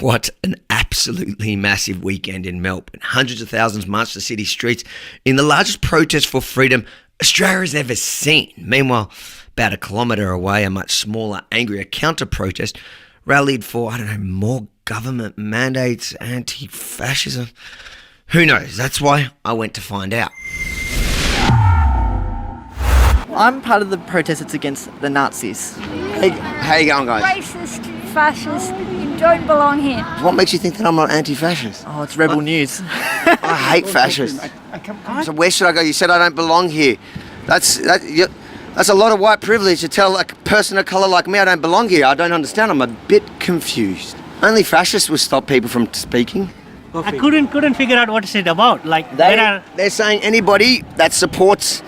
What an absolutely massive weekend in Melbourne. Hundreds of thousands marched the city streets in the largest protest for freedom Australia has ever seen. Meanwhile, about a kilometre away, a much smaller, angrier counter-protest rallied for, more government mandates, anti-fascism. Who knows? That's why I went to find out. I'm part of the protest that's against the Nazis. Hey, how you going, guys? Racist, fascist, you don't belong here. What makes you think that I'm not anti-fascist? Oh, it's rebel news. I hate fascists. So where should I go? You said I don't belong here. That's a lot of white privilege to tell a person of colour like me I don't belong here. I don't understand. I'm a bit confused. Only fascists will stop people from speaking. I couldn't figure out what is it about. Like They're saying anybody that supports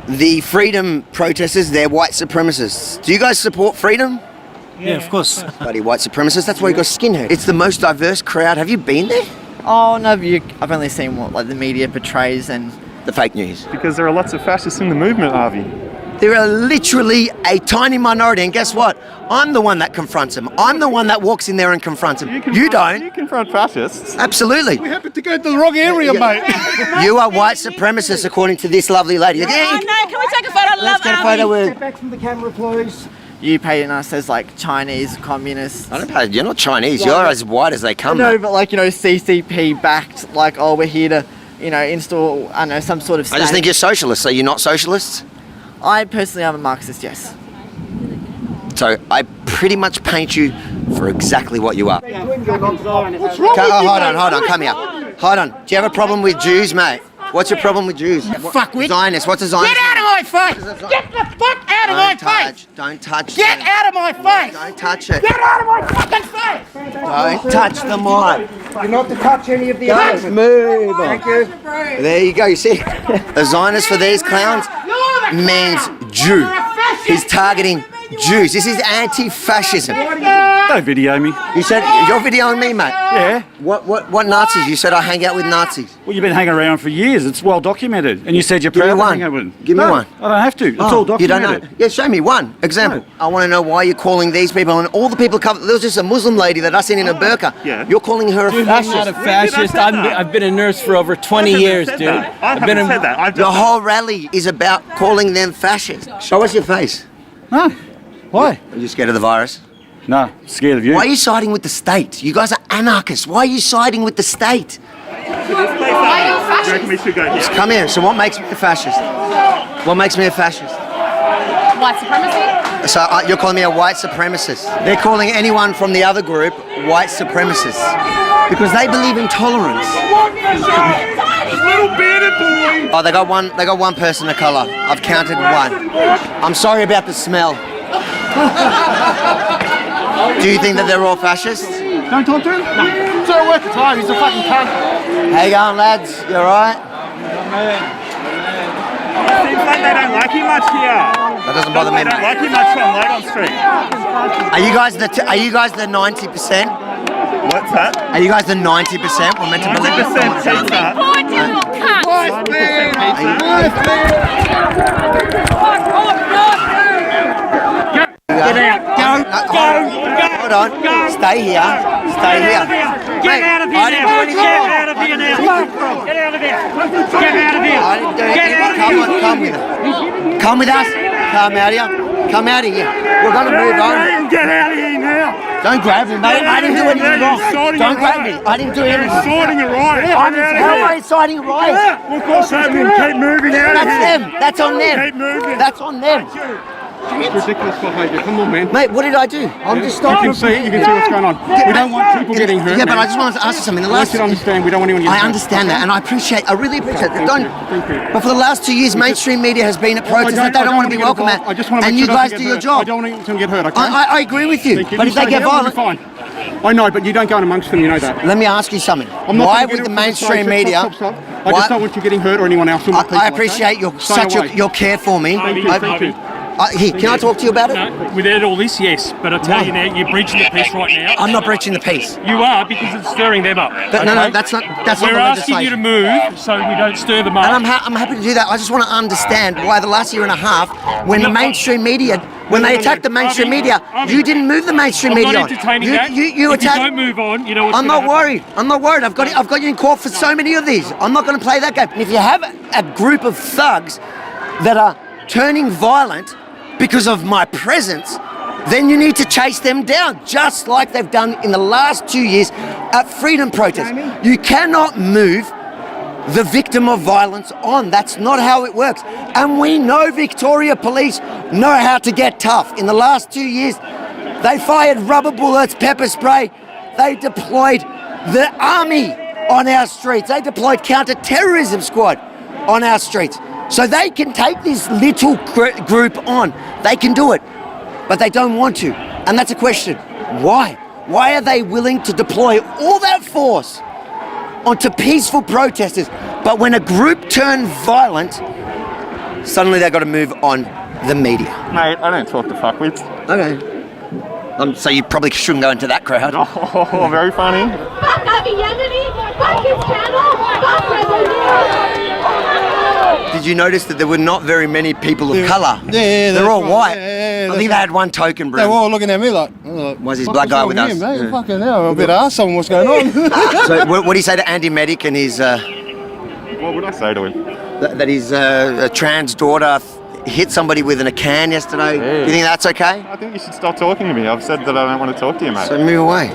the freedom protesters, they're white supremacists. Do you guys support freedom? Yeah, of course. Bloody white supremacists. That's why you got skinhead. It's the most diverse crowd. Have you been there? Oh, no, I've only seen what the media portrays and... The fake news. Because there are lots of fascists in the movement, Avi. There are literally a tiny minority, and guess what? I'm the one that confronts them. I'm the one that walks in there and confronts them. You don't. You confront fascists. Absolutely. We happen to go to the wrong area, mate. You are white supremacists, according to this lovely lady. No, can we take a photo? Let's get a photo with... Step back from the camera, please. You painting us as like Chinese communists. I don't pay. You're not Chinese. You're as white as they come. No, but CCP backed, we're here to, install, some sort of... I just think you're socialists. Are you not socialists? I personally am a Marxist, yes. So I pretty much paint you for exactly what you are. What's wrong with you, Hold on, come here. Hold on. Do you have a problem with Jews, mate? What's your problem with Jews? Fuckwit. Zionist. What's a Zionist? Get out of my face! Get the fuck out of my face! Don't touch Get it. out of my face! Don't touch it. Get out of my fucking face! Don't touch the mic. You're not to touch any of the others. Move on. Thank you. There you go. You see, a Zionist for these clowns means Jew. He's targeting Jews. This is anti-fascism. Don't video me. You said you're videoing me, mate. Yeah. What Nazis? You said I hang out with Nazis. Well, you've been hanging around for years. It's well documented. And you said you're Give me proud to one. hang out with them. Give me No, one. I don't have to. It's all You documented. don't know? Yeah, show me one example. No. I want to know why you're calling these people and all the people covered. There was just a Muslim lady that I seen in a burqa. Yeah. You're calling her a Dude, I'm not fascist. a fascist. I've been a nurse for over 20 years, dude. I haven't said that. I've The just... whole rally is about calling them fascists. Show us your face. No. Why? Are you scared of the virus? No. Scared of you. Why are you siding with the state? You guys are anarchists. Why are you siding with the state? Do you reckon we should go here? Come here. So what makes me a fascist? What makes me a fascist? White supremacy? So you're calling me a white supremacist. They're calling anyone from the other group white supremacists because they believe in tolerance. Little bearded boy! Oh, they got one person of colour. I've counted one. I'm sorry about the smell. Do you think that they're all fascists? Don't talk to him? No. It's not worth the time. He's a fucking cunt. How you going, lads? You alright? Seems like they don't like you much here. That doesn't bother me. They don't like you much on Logan Street. Are you guys the 90%? What's that? Are you guys the 90%? We're meant to believe. 90% pizza. Poor little cunt. 90% pizza. Hold on. Stay here. Stay here. Get out of here I didn't do anything Get wrong. out of here now! Get out of here! Get out of here! I didn't do Get out of anything. here! Come with us. Come with us. Come out here. Come out of here. We're going to move on. Get out of here now! Don't grab me, mate. I didn't do anything wrong. Don't grab me. I didn't do anything. Sorting a riot. How am I inciting a riot? Well, of course, keep moving out of That's here. them. That's on them. Keep moving. That's on them. Ridiculous behaviour. Come on, man. Mate, what did I do? I'm just You stopping. can see it. You can see what's going on. We don't want people getting hurt. Yeah, but man. I just wanted to ask you something. The I want last, you to understand. We don't want anyone getting I hurt. understand that, and I really appreciate that. Don't. Thank you. But for the last 2 years, mainstream media has been at protests that they don't want to be welcome at, I just want to and make you sure guys don't do get your hurt. job. I don't want anyone to get hurt, okay? I agree with you, Thank you. but You if they stay get here, we'll be violent, fine. I know, but you don't go in amongst them, you know that. let me ask you something. I'm not Why gonna get would the into a mainstream conversation. media? Stop. I just don't want you getting hurt or anyone else. I appreciate your care for me. Thank you. Here, can I talk to you about it? No, without all this, yes. But I tell you now, you're breaching the peace right now. I'm not breaching the peace. You are, because it's stirring them up. But no, okay? that's not We're the asking you to legislation. move so we don't stir them up. And I'm happy to do that. I just want to understand why the last year and a half, when the mainstream media When they attacked the mainstream media, you didn't move the mainstream media I'm on. not entertaining You that. If attacked. you don't move on, you know what's I'm gonna not happen. worried. I'm not worried. I've got you in court for so many of these. I'm not going to play that game. And if you have a group of thugs that are turning violent because of my presence, then you need to chase them down, just like they've done in the last 2 years at freedom protests. You cannot move the victim of violence on. That's not how it works. And we know Victoria Police know how to get tough. In the last 2 years, they fired rubber bullets, pepper spray. They deployed the army on our streets. They deployed counter-terrorism squad on our streets. So they can take this little group on. They can do it, but they don't want to. And that's a question. Why? Why are they willing to deploy all that force onto peaceful protesters, but when a group turn violent, suddenly they've got to move on the media? Mate, I don't talk to fuckwits. Okay. So you probably shouldn't go into that crowd. Oh, very funny. Fuck Avi Yemeni! Fuck his channel! Fuck Revolution! Did you notice that there were not very many people of colour? Yeah, They're all white. Yeah, I think they had one token, bro. they were all looking at me like, Was his "Fuck, black what's guy wrong with him, us?" mate? Yeah. Fucking hell, I'm a bit arsed on what's going on. So what do you say to Andy Medic and his What would I say to him? that his a trans daughter hit somebody with a can yesterday? Yeah. Do you think that's okay? I think you should stop talking to me. I've said that I don't want to talk to you, mate. So move away.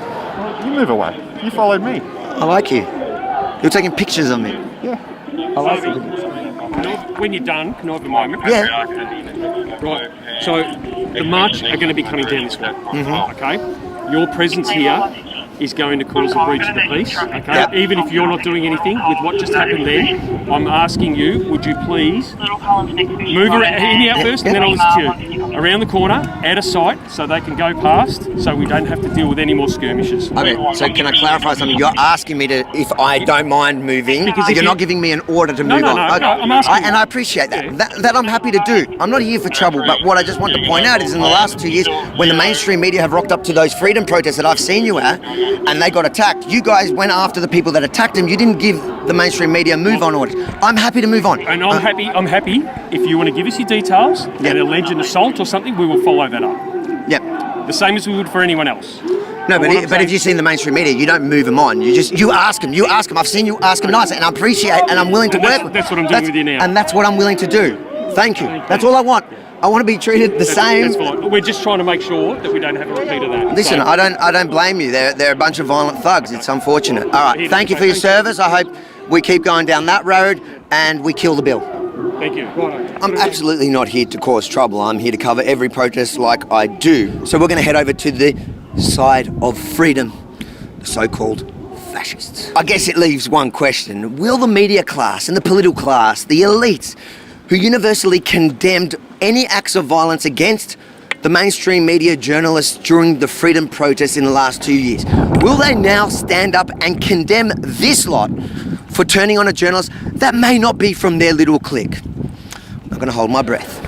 You move away. You followed me. I like you. You're taking pictures of me. Yeah. When you're done, can I have a moment? Yeah. Right. So the march are going to be coming down this way. Mm-hmm. Okay. Your presence here is going to cause a breach of the peace. Okay. Yep. Even if you're not doing anything with what just happened there, I'm asking you, would you please move around, hear me out first, and then I'll listen to you. Around the corner, out of sight, so they can go past, so we don't have to deal with any more skirmishes. Okay, so can I clarify something? You're asking me to, if I don't mind moving, Because if you're you- not giving me an order to No, move no, on. no, Okay. no, I'm asking you. And I appreciate that. Yeah. that I'm happy to do. I'm not here for trouble, but what I just want to point out is in the last 2 years, when the mainstream media have rocked up to those freedom protests that I've seen you at, and they got attacked, you guys went after the people that attacked them. You didn't give the mainstream media move on orders. I'm happy to move on. And I'm happy if you want to give us your details, an alleged assault or something, we will follow that up. Yep. The same as we would for anyone else. No, What I'm but saying- if you've seen the mainstream media, you don't move them on. You ask them. I've seen you ask them nicely, and I appreciate, and I'm willing to And work that's- with. that's what I'm doing with you now. And that's what I'm willing to do. Thank you. That's all I want. I want to be treated the same. That's fine. We're just trying to make sure that we don't have a repeat of that. Listen, So- I don't blame you. They're a bunch of violent thugs. It's unfortunate. All right. Thank you for your service. I hope we keep going down that road and we kill the bill. Thank you. I'm absolutely not here to cause trouble. I'm here to cover every protest like I do. So we're going to head over to the side of freedom, the so-called fascists. I guess it leaves one question. Will the media class and the political class, the elites, who universally condemned any acts of violence against the mainstream media journalists during the freedom protests in the last 2 years, will they now stand up and condemn this lot for turning on a journalist that may not be from their little clique? I'm not going to hold my breath.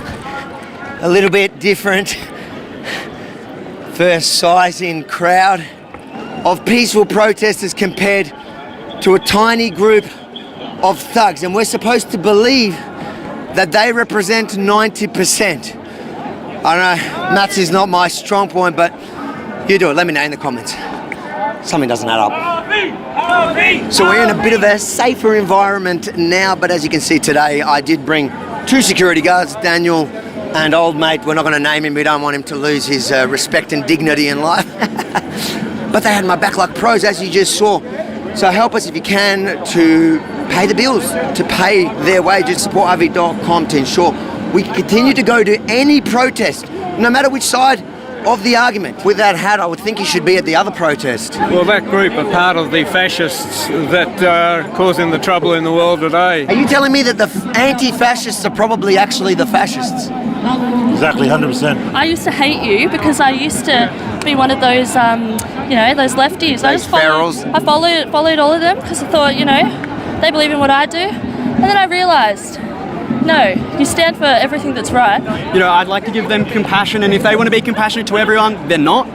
A little bit different first size in crowd of peaceful protesters compared to a tiny group of thugs, and we're supposed to believe that they represent 90%. I don't know, maths is not my strong point, but you do it. Let me know in the comments. Something doesn't add up. So we're in a bit of a safer environment now, but as you can see today, I did bring 2 security guards, Daniel and old mate. We're not going to name him. We don't want him to lose his respect and dignity in life. But they had my back like pros, as you just saw. So help us if you can to pay the bills, to pay their wages. SupportRV.com to ensure we can continue to go to any protest, no matter which side of the argument. With that hat, I would think he should be at the other protest. Well, that group are part of the fascists that are causing the trouble in the world today. Are you telling me that the anti-fascists are probably actually the fascists? Exactly, 100%. I used to hate you because I used to be one of those, those lefties. I Those just followed, ferals. I followed all of them because I thought, they believe in what I do. And then I realised, no, you stand for everything that's right. I'd like to give them compassion, and if they want to be compassionate to everyone, they're not.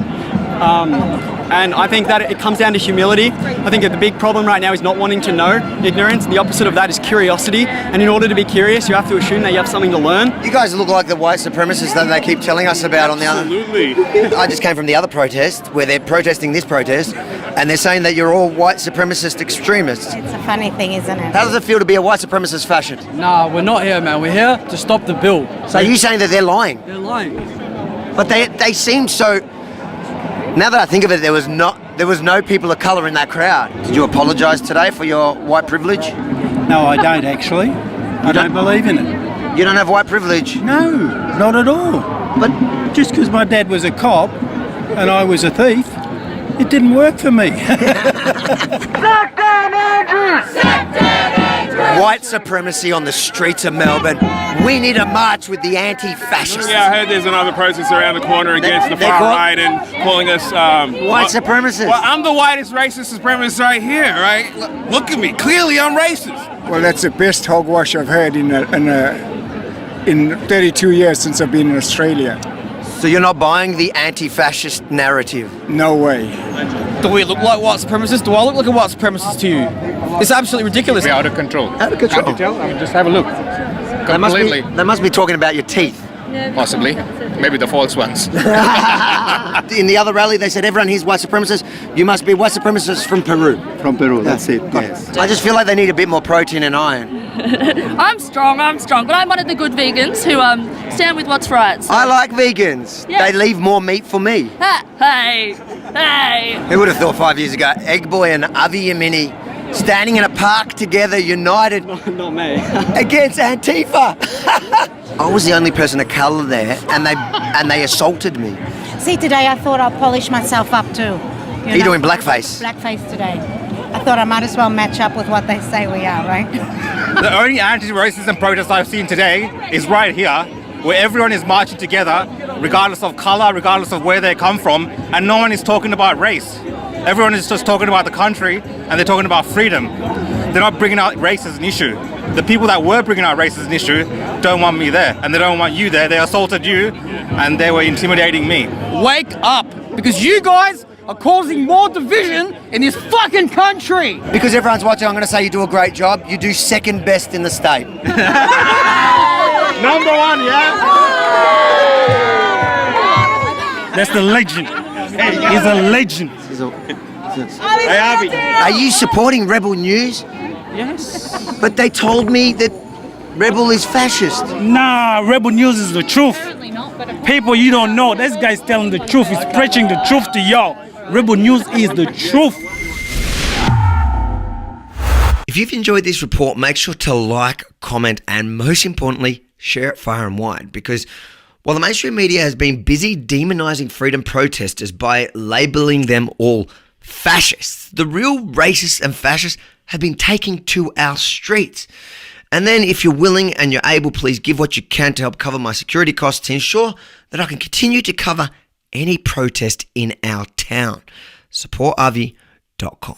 And I think that it comes down to humility. I think that the big problem right now is not wanting to know, ignorance. The opposite of that is curiosity. And in order to be curious, you have to assume that you have something to learn. You guys look like the white supremacists that they keep telling us about on the other. Absolutely. I just came from the other protest where they're protesting this protest, and they're saying that you're all white supremacist extremists. It's a funny thing, isn't it? How does it feel to be a white supremacist fascist? Nah, we're not here, man. We're here to stop the bill. So are you saying that they're lying? They're lying. But they seem so. Now that I think of it, there was no people of colour in that crowd. Did you apologise today for your white privilege? No, I don't actually. I don't believe in it. You don't have white privilege? No, not at all. But just because my dad was a cop and I was a thief, it didn't work for me. White supremacy on the streets of Melbourne. We need a march with the anti-fascists. Yeah, I heard there's another protest around the corner against the far right and calling us white supremacists. Well, I'm the whitest racist supremacist right here, right? Look at me. Clearly, I'm racist. Well, that's the best hogwash I've heard in 32 years since I've been in Australia. So you're not buying the anti-fascist narrative? No way. Do we look like white supremacists? Do I look like a white supremacist to you? It's absolutely ridiculous. We're out of control. Out of control? Can't you tell? I mean, just have a look. Completely. They must be talking about your teeth. Possibly. Maybe the false ones. In the other rally, they said everyone here's white supremacists. You must be white supremacists from Peru. From Peru, that's it, yes. I just feel like they need a bit more protein and iron. I'm strong, but I'm one of the good vegans who stand with what's right. So. I like vegans. Yeah. They leave more meat for me. Hey. Who would have thought 5 years ago, Egg Boy and Avi Yamini standing in a park together, united Not me. against Antifa. I was the only person of colour there, and they assaulted me. See, today I thought I'll polish myself up too. Are you doing blackface? Blackface today. I thought I might as well match up with what they say we are, right? The only anti-racism protest I've seen today is right here, where everyone is marching together, regardless of colour, regardless of where they come from, and no one is talking about race. Everyone is just talking about the country, and they're talking about freedom. They're not bringing out race as an issue. The people that were bringing out race as an issue don't want me there, and they don't want you there. They assaulted you, and they were intimidating me. Wake up, because you guys are causing more division in this fucking country. Because everyone's watching, I'm going to say you do a great job. You do second best in the state. Number one, yeah? That's the legend. He's a legend. Are you supporting Rebel News? Yes. But they told me that Rebel is fascist. Nah, Rebel News is the truth. People, you don't know. This guy's telling the truth. He's preaching the truth to y'all. Rebel News is the truth. If you've enjoyed this report, make sure to like, comment, and most importantly, share it far and wide, because while the mainstream media has been busy demonising freedom protesters by labelling them all fascists, the real racists and fascists have been taking to our streets. And then if you're willing and you're able, please give what you can to help cover my security costs to ensure that I can continue to cover any protest in our town. SupportAvi.com.